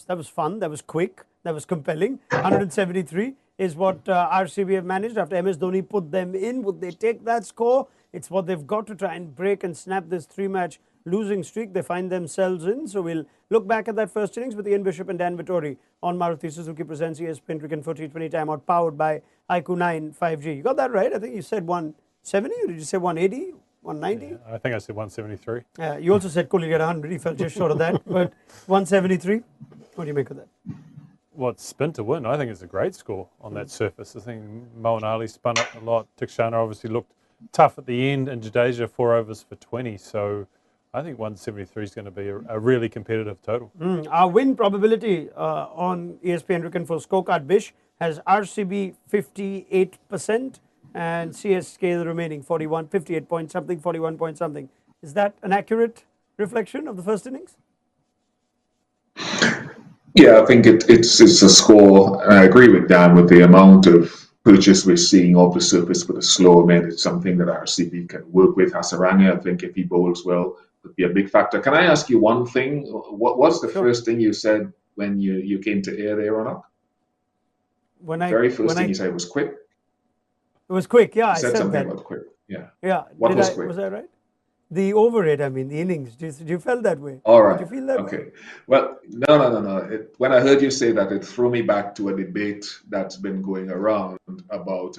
That was fun. That was quick. That was compelling. 173 is what RCB have managed after MS Dhoni put them in. Would they take that score? It's what they've got to try and break and snap this three-match losing streak they find themselves in. So we'll look back at that first innings with Ian Bishop and Dan Vettori on Maruti Suzuki presents ESPN Cricket for T20 timeout, powered by IQ 9 5G. You got that right? I think you said 170, or did you say 180? 190? Yeah, I think I said 173. You also said Kohli get 100. He fell just short of that. But 173, what do you make of that? Well, it's spin to win. I think it's a great score on that surface. I think Moeen Ali spun it a lot. Tikshana obviously looked tough at the end, and Jadeja 4 overs for 20. So I think 173 is going to be a really competitive total. Our win probability on ESPN Cricket for scorecard, Bish, has RCB 58%. And CSK the remaining 58 point something, 41 point something. Is that an accurate reflection of the first innings? Yeah, I think it's a score. And I agree with Dan with the amount of purchase we're seeing off the surface for the slower men. It's something that RCB can work with. Hasaranga, I think if he bowls well, would be a big factor. Can I ask you one thing? What's the first thing you said when you came to air there, Raunak? Very first thing you said was quick. It was quick, yeah. I said something about quick, yeah. Yeah. What was quick? Was that right? The over rate, I mean, the innings. Did you feel that way? All right. Did you feel that way? Okay. Well, no. When I heard you say that, it threw me back to a debate that's been going around about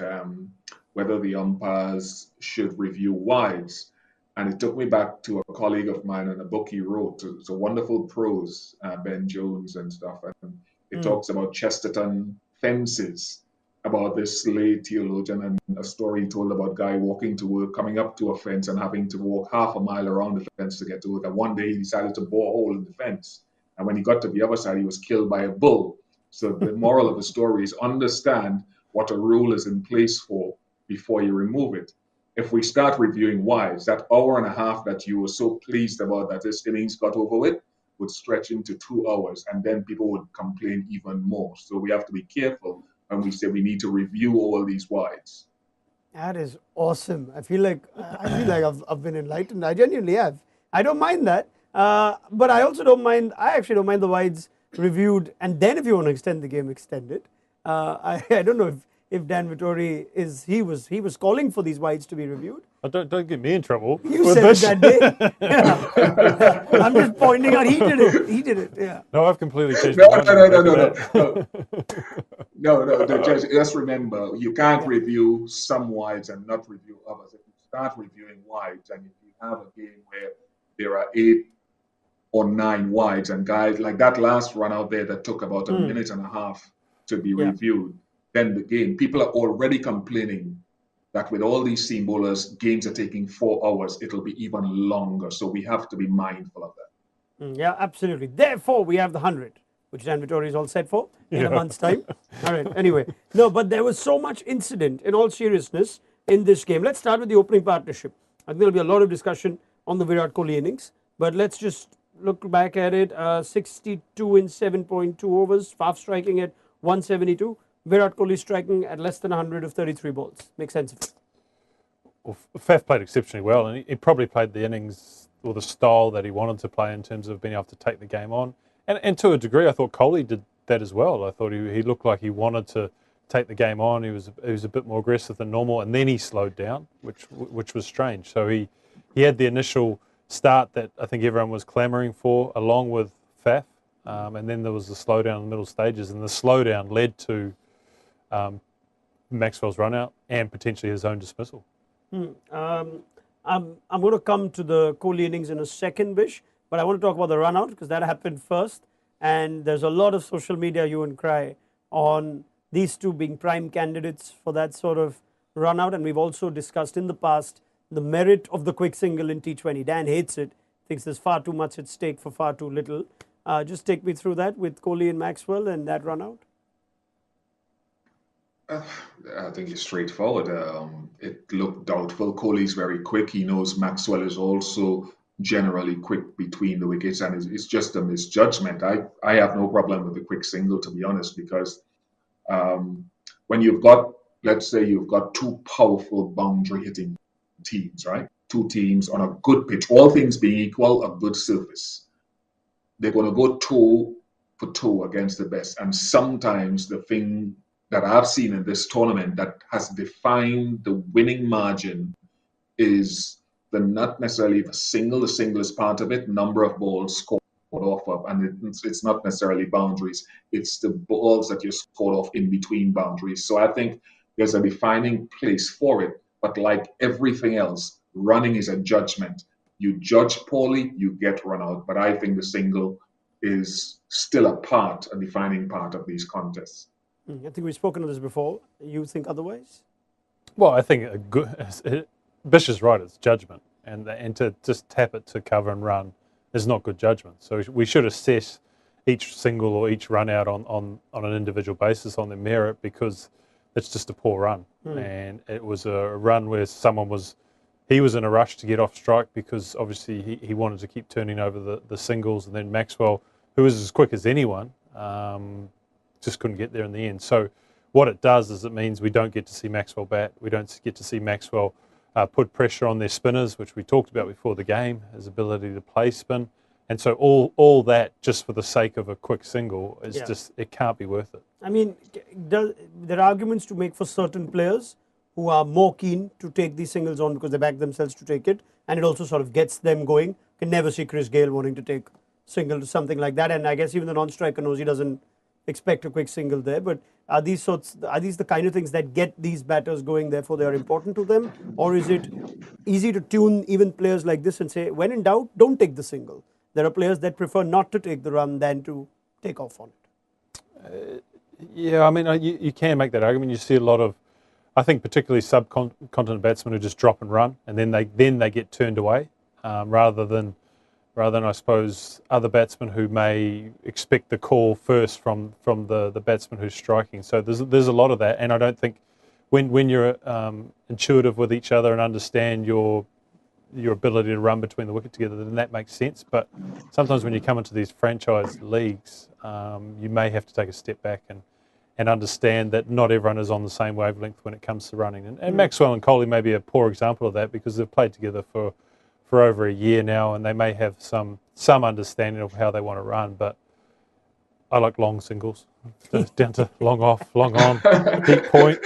whether the umpires should review wides. And it took me back to a colleague of mine and a book he wrote. It's a wonderful prose, Ben Jones and stuff. And it talks about Chesterton fences, about this lay theologian, and a story he told about a guy walking to work, coming up to a fence and having to walk half a mile around the fence to get to work. And one day he decided to bore a hole in the fence. And when he got to the other side, he was killed by a bull. So the moral of the story is understand what a rule is in place for before you remove it. If we start reviewing wides, that hour and a half that you were so pleased about that this innings got over with would stretch into 2 hours, and then people would complain even more. So we have to be careful when we say we need to review all these wides. That is awesome. I feel like I've been enlightened. I genuinely have. I don't mind that, but I also don't mind. I actually don't mind the wides reviewed, and then if you want to extend the game, extend it. I don't know if Dan Vettori he was calling for these wides to be reviewed. Oh, don't get me in trouble. You said it that day. Yeah. I'm just pointing out he did it. Yeah. No, I've completely changed my mind. No. Just remember, you can't review some wides and not review others. If you start reviewing wides, and if you have a game where there are 8 or 9 wides, and guys like that last run out there that took about a minute and a half to be reviewed, then the game, people are already complaining that with all these seam bowlers, games are taking 4 hours. It'll be even longer. So we have to be mindful of that. Yeah, absolutely. Therefore, we have the 100, which Dan Vettori is all set for in a month's time. All right. Anyway, no, but there was so much incident, in all seriousness, in this game. Let's start with the opening partnership. I think there'll be a lot of discussion on the Virat Kohli innings, but let's just look back at it. 62 in 7.2 overs, Faf striking at 172. Virat Kohli striking at less than 100 of 33 balls. Makes sense of it. Well, Faf played exceptionally well, and he probably played the innings or the style that he wanted to play in terms of being able to take the game on. And to a degree, I thought Kohli did that as well. I thought he looked like he wanted to take the game on. He was a bit more aggressive than normal, and then he slowed down, which was strange. So he had the initial start that I think everyone was clamouring for, along with Faf, and then there was the slowdown in the middle stages, and the slowdown led to Maxwell's run out and potentially his own dismissal. I'm going to come to the Kohli innings in a second, Bish, but I want to talk about the run out because that happened first, and there's a lot of social media hue and cry on these two being prime candidates for that sort of run out, and we've also discussed in the past the merit of the quick single in T20. Dan hates it, thinks there's far too much at stake for far too little. Just take me through that with Kohli and Maxwell and that run out. I think it's straightforward. It looked doubtful. Kohli's very quick. He knows Maxwell is also generally quick between the wickets, and it's just a misjudgment. I have no problem with the quick single, to be honest, because when you've got, let's say you've got two powerful boundary hitting teams, right? Two teams on a good pitch, all things being equal, a good surface. They're going to go toe for toe against the best. And sometimes the thing that I've seen in this tournament that has defined the winning margin is not necessarily the single is part of it, number of balls scored off of, and it's not necessarily boundaries, it's the balls that you scored off in between boundaries. So I think there's a defining place for it, but like everything else, running is a judgment. You judge poorly, you get run out, but I think the single is still a defining part of these contests. I think we've spoken of this before. You think otherwise? Well, I think Bish is right, it's judgment. And to just tap it to cover and run is not good judgment. So we should assess each single or each run out on an individual basis on their merit, because it's just a poor run. And it was a run where he was in a rush to get off strike because obviously he wanted to keep turning over the singles, and then Maxwell, who was as quick as anyone, just couldn't get there in the end. So what it does is it means we don't get to see Maxwell bat. We don't get to see Maxwell put pressure on their spinners, which we talked about before the game, his ability to play spin. And so all that just for the sake of a quick single is just, it can't be worth it. I mean, there are arguments to make for certain players who are more keen to take these singles on because they back themselves to take it, and it also sort of gets them going. Can never see Chris Gayle wanting to take single to something like that, and I guess even the non-striker knows he doesn't expect a quick single there. But are these the kind of things that get these batters going, therefore they are important to them? Or is it easy to tune even players like this and say, when in doubt, don't take the single? There are players that prefer not to take the run than to take off on it. Yeah, I mean, you can make that argument. You see a lot of, I think particularly subcontinent batsmen who just drop and run, and then they get turned away, rather than I suppose other batsmen who may expect the call first from the batsman who's striking. So there's a lot of that, and I don't think when you're intuitive with each other and understand your ability to run between the wicket together, then that makes sense. But sometimes when you come into these franchise leagues, you may have to take a step back and understand that not everyone is on the same wavelength when it comes to running. And Maxwell and Kohli may be a poor example of that, because they've played together for over a year now, and they may have some understanding of how they want to run. But I like long singles, down to long off, long on, deep point.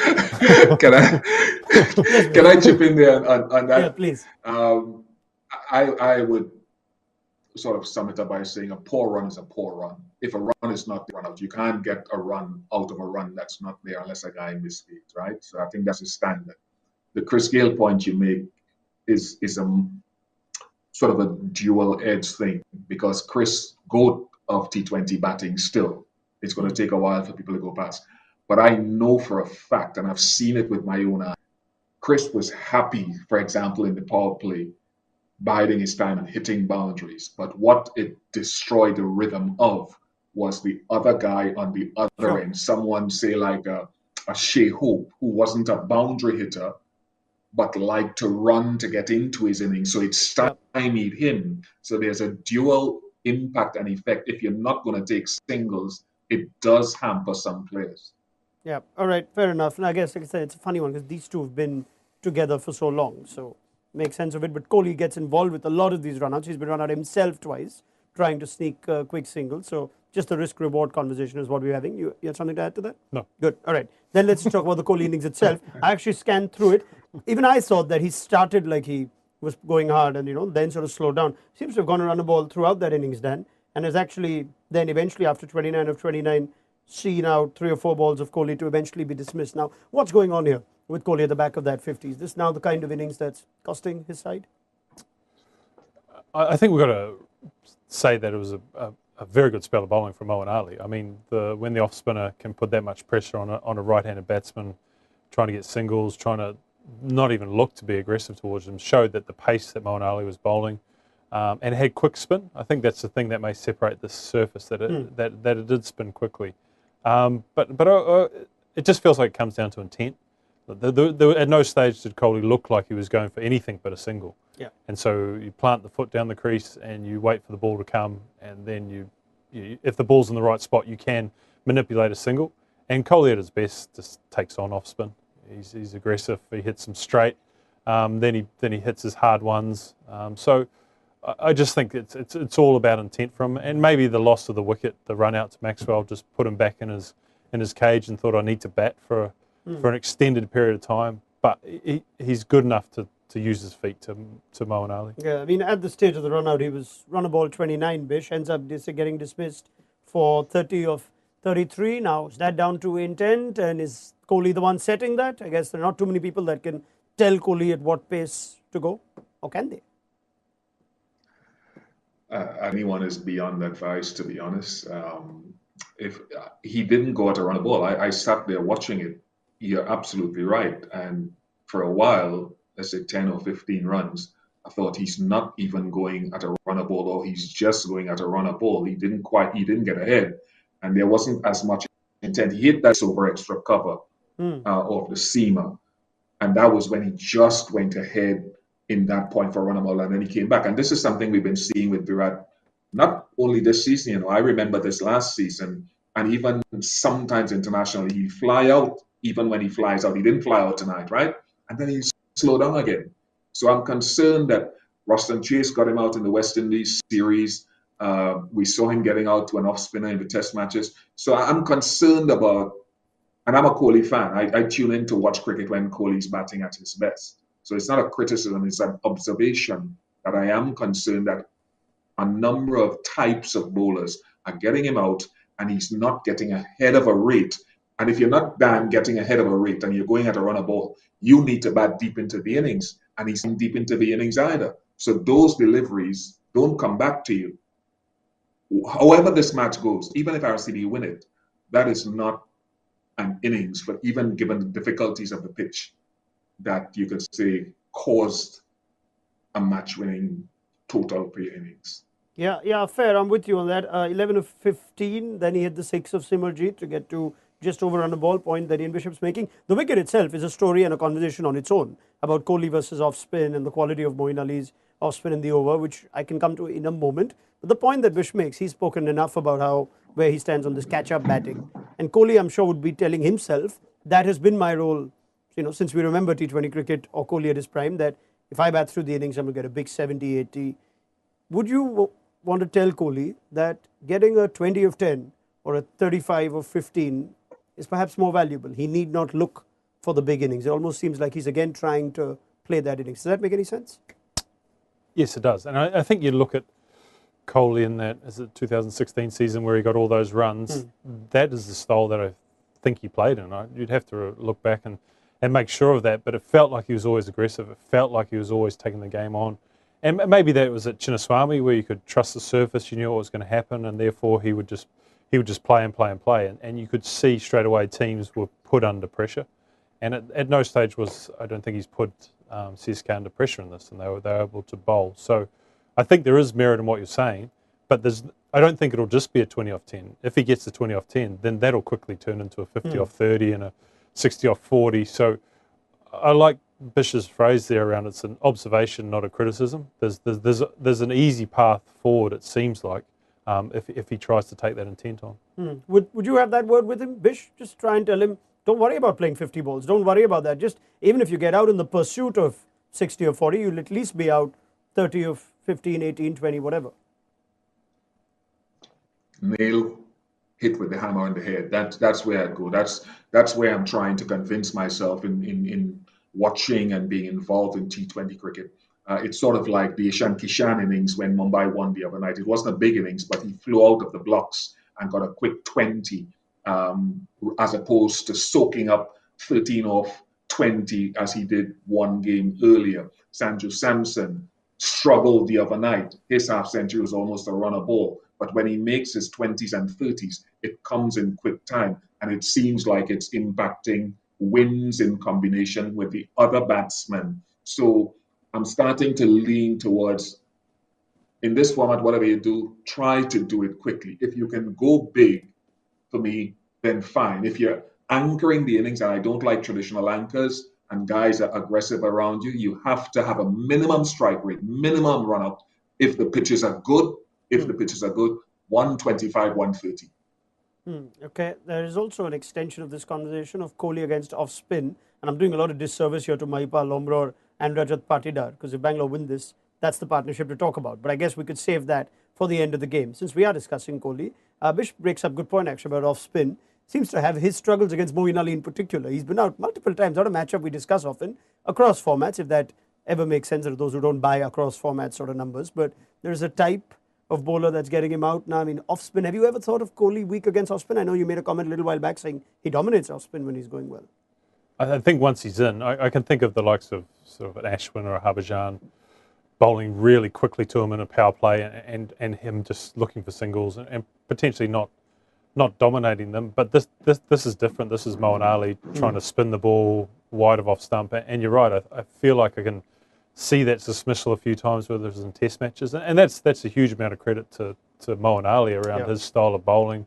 Can I chip in there on that? Yeah, please. I would sort of sum it up by saying a poor run is a poor run. If a run is not run out, you can't get a run out of a run that's not there unless a guy misleads, right? So I think that's a standard. The Chris Gayle point you make is a sort of a dual-edged thing, because Chris, GOAT of T20 batting still, it's going to take a while for people to go past. But I know for a fact, and I've seen it with my own eyes, Chris was happy, for example, in the power play, biding his time and hitting boundaries. But what it destroyed the rhythm of was the other guy on the other end. Someone, say like a Shea Hope, who wasn't a boundary hitter, but liked to run to get into his innings. So it stymied him. So there's a dual impact and effect. If you're not going to take singles, it does hamper some players. Yeah, all right, fair enough. And I guess, like I said, it's a funny one because these two have been together for so long. So makes sense of it. But Kohli gets involved with a lot of these run-outs. He's been run out himself twice, trying to sneak quick singles. So just the risk-reward conversation is what we're having. You had something to add to that? No. Good. All right. Then let's talk about the Kohli innings itself. I actually scanned through it. Even I saw that he started like he was going hard and, then sort of slowed down. Seems to have gone around the ball throughout that innings, Dan. And has actually then eventually, after 29 of 29, seen out 3 or 4 balls of Kohli to eventually be dismissed. Now, what's going on here with Kohli at the back of that 50? Is this now the kind of innings that's costing his side? I think we've got to say that it was a very good spell of bowling from Moeen Ali. I mean, when the off-spinner can put that much pressure on a right-handed batsman, trying to get singles, trying to not even look to be aggressive towards him, showed that the pace that Moeen Ali was bowling, and had quick spin. I think that's the thing that may separate this surface, that it did spin quickly. But it just feels like it comes down to intent. At no stage did Kohli look like he was going for anything but a single. Yeah. And so you plant the foot down the crease and you wait for the ball to come, and then if the ball's in the right spot, you can manipulate a single. And Kohli at his best just takes on off spin. He's aggressive. He hits them straight. Then he hits his hard ones. So I just think it's all about intent from him. And maybe the loss of the wicket, the run out to Maxwell, just put him back in his cage and thought, I need to bat for an extended period of time. But he's good enough to use his feet to Moeen Ali. Yeah, I mean, at the stage of the run out, he was run a ball 29, Bish, ends up getting dismissed for 30 of 33. Now, is that down to intent, and is Kohli the one setting that? I guess there are not too many people that can tell Kohli at what pace to go, or can they? Anyone is beyond advice, to be honest. If he didn't go out to run a ball, I sat there watching it. You're absolutely right. And for a while, let's say 10 or 15 runs, I thought he's not even going at a run a ball, or he's just going at a run a ball. He didn't get ahead. And there wasn't as much intent. He hit that over extra cover of the seamer. And that was when he just went ahead in that point for run a ball, and then he came back. And this is something we've been seeing with Virat, not only this season. I remember this last season, and even sometimes internationally, he fly out. Even when he flies out, he didn't fly out tonight, right? And then he slow down again. So I'm concerned that Ruston Chase got him out in the West Indies series. We saw him getting out to an off spinner in the Test matches. So I'm concerned about, and I'm a Kohli fan. I tune in to watch cricket when Kohli's batting at his best. So it's not a criticism, it's an observation that I am concerned that a number of types of bowlers are getting him out, and he's not getting ahead of a rate. And if you're not getting ahead of a rate and you're going at a run a ball, you need to bat deep into the innings. And he's not deep into the innings either. So those deliveries don't come back to you. However this match goes, even if RCB win it, that is not an innings, but even given the difficulties of the pitch, that you could say caused a match-winning total per innings. Yeah, fair. I'm with you on that. 11 of 15, then he hit the 6 of Simarjeet to get to just over on a ball point that Ian Bishop's making. The wicket itself is a story and a conversation on its own about Kohli versus off-spin and the quality of Moeen Ali's off-spin in the over, which I can come to in a moment. But the point that Bish makes, he's spoken enough about where he stands on this catch-up batting. And Kohli, I'm sure, would be telling himself, that has been my role, since we remember T20 cricket or Kohli at his prime, that if I bat through the innings, I'm going to get a big 70, 80. Would you want to tell Kohli that getting a 20 of 10 or a 35 of 15 is perhaps more valuable? He need not look for the big innings. It almost seems like he's again trying to play that innings. Does that make any sense? Yes, it does. And I think you look at Kohli in that, is it 2016 season where he got all those runs, that is the style that I think he played in. You'd have to look back and make sure of that, but it felt like he was always aggressive. It felt like he was always taking the game on. And maybe that was at Chinnaswamy, where you could trust the surface, you knew what was going to happen, and therefore he would just play and play and play. And you could see straight away teams were put under pressure. And at no stage I don't think he's put CSK under pressure in this, and they were able to bowl. So I think there is merit in what you're saying, but I don't think it'll just be a 20 off 10. If he gets the 20 off 10, then that'll quickly turn into a 50 off 30 and a 60 off 40. So I like Bish's phrase there around it's an observation, not a criticism. There's an easy path forward, it seems like, if he tries to take that intent on. Would you have that word with him, Bish? Just try and tell him, don't worry about playing 50 balls. Don't worry about that. Just even if you get out in the pursuit of 60 or 40, you'll at least be out 30 of 15, 18, 20, whatever. Nail hit with the hammer on the head. That's where I'd go. That's where I'm trying to convince myself in watching and being involved in T20 cricket. It's sort of like the Ishan Kishan innings when Mumbai won the other night. It wasn't a big innings, but he flew out of the blocks and got a quick 20, as opposed to soaking up 13 off 20 as he did one game earlier. Sanju Samson struggled the other night. His half century was almost a run a ball. But when he makes his 20s and 30s, it comes in quick time. And it seems like it's impacting wins in combination with the other batsmen. So I'm starting to lean towards, in this format, whatever you do, try to do it quickly. If you can go big, for me, then fine. If you're anchoring the innings, and I don't like traditional anchors and guys that are aggressive around you. You have to have a minimum strike rate, minimum run out. If the pitches are good, 125, 130. Okay, there is also an extension of this conversation of Kohli against off spin, and I'm doing a lot of disservice here to Mahipal Lomror and Rajat Patidar, because if Bangalore win this, that's the partnership to talk about. But I guess we could save that for the end of the game. Since we are discussing Kohli, Bish breaks up good point actually about off spin. Seems to have his struggles against Moeen Ali in particular. He's been out multiple times, not a matchup we discuss often, across formats, if that ever makes sense to those who don't buy across formats sort of numbers. But there's a type of bowler that's getting him out now. I mean, off spin. Have you ever thought of Kohli weak against off spin? I know you made a comment a little while back saying he dominates off spin when he's going well. I think once he's in, I can think of the likes of sort of an Ashwin or a Harbhajan bowling really quickly to him in a power play, and him just looking for singles and potentially not dominating them. But this is different. This is Moeen Ali trying to spin the ball wide of off stump. And you're right. I feel like I can see that dismissal a few times, whether it's in test matches, and that's a huge amount of credit to Moeen Ali around his style of bowling,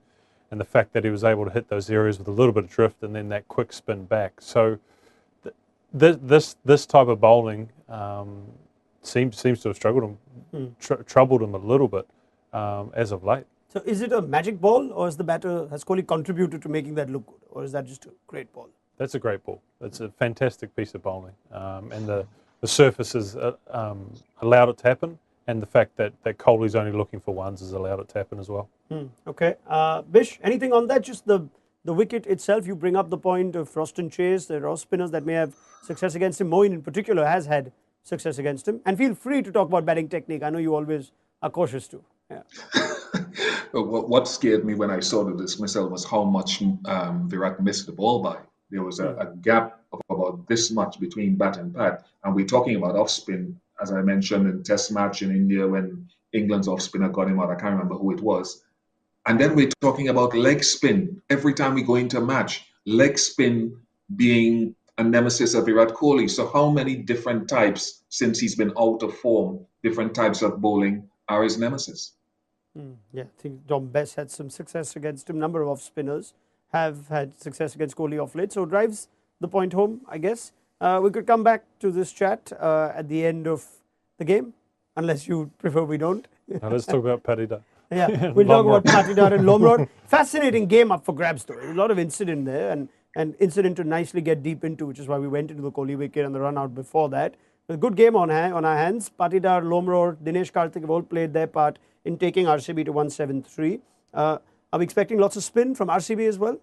and the fact that he was able to hit those areas with a little bit of drift and then that quick spin back. So this type of bowling seems to have struggled him, troubled him a little bit as of late. So is it a magic ball, or has Kohli contributed to making that look good, or is that just a great ball? That's a great ball. It's a fantastic piece of bowling, and the surface has allowed it to happen, and the fact that Kohli's only looking for ones has allowed it to happen as well. Okay. Bish, anything on that? Just the wicket itself, you bring up the point of Frost and Chase, the off spinners that may have success against him. Moeen in particular has had success against him. And feel free to talk about batting technique. I know you always are cautious too. Yeah. What scared me when I saw the dismissal was how much Virat missed the ball by. There was a gap of about this much between bat and pad. And we're talking about off spin, as I mentioned in Test match in India when England's off spinner got him out. I can't remember who it was. And then we're talking about leg spin. Every time we go into a match, leg spin being a nemesis of Virat Kohli. So how many different types, since he's been out of form, different types of bowling are his nemesis? Yeah, I think Dom Bess had some success against him. Number of off spinners have had success against Kohli of late. So drives the point home, I guess. We could come back to this chat at the end of the game, unless you prefer we don't. Now let's talk about Patidar. Yeah, we'll talk about Patidar and Lomrod. Fascinating game up for grabs though. There's a lot of incident there, and incident to nicely get deep into, which is why we went into the Kohli wicket and the run out before that. A good game on our hands. Patidar, Lomrod, Dinesh Karthik have all played their part in taking RCB to 173. Are we expecting lots of spin from RCB as well?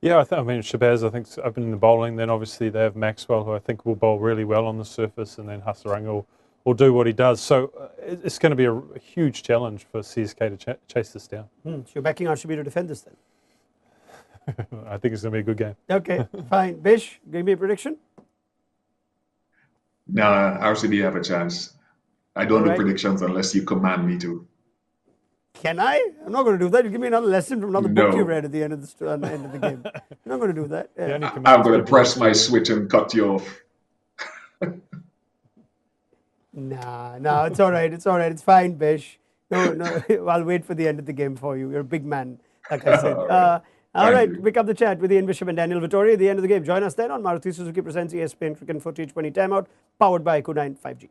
Yeah, I mean, Shabazz, I think, opening the bowling. Then obviously they have Maxwell, who I think will bowl really well on the surface, and then Hasaranga will do what he does. So it's going to be a huge challenge for CSK to chase this down. So you're backing RCB to defend this then? I think it's going to be a good game. Okay, fine. Bish, give me a prediction. No, RCB have a chance. I don't do predictions unless you command me to. Can I? I'm not going to do that. You give me another lesson from another book you read at the end of the game. I'm not going to do that. Yeah. I'm going to press my switch and cut you off. No, it's all right. It's all right. It's fine, Bish. No, I'll wait for the end of the game for you. You're a big man, like I said. All right, pick up the chat with Ian Bishop and Daniel Vettori at the end of the game. Join us then on Maruti Suzuki Presents ESPN Cricket for T20 Timeout, powered by Q9 5G.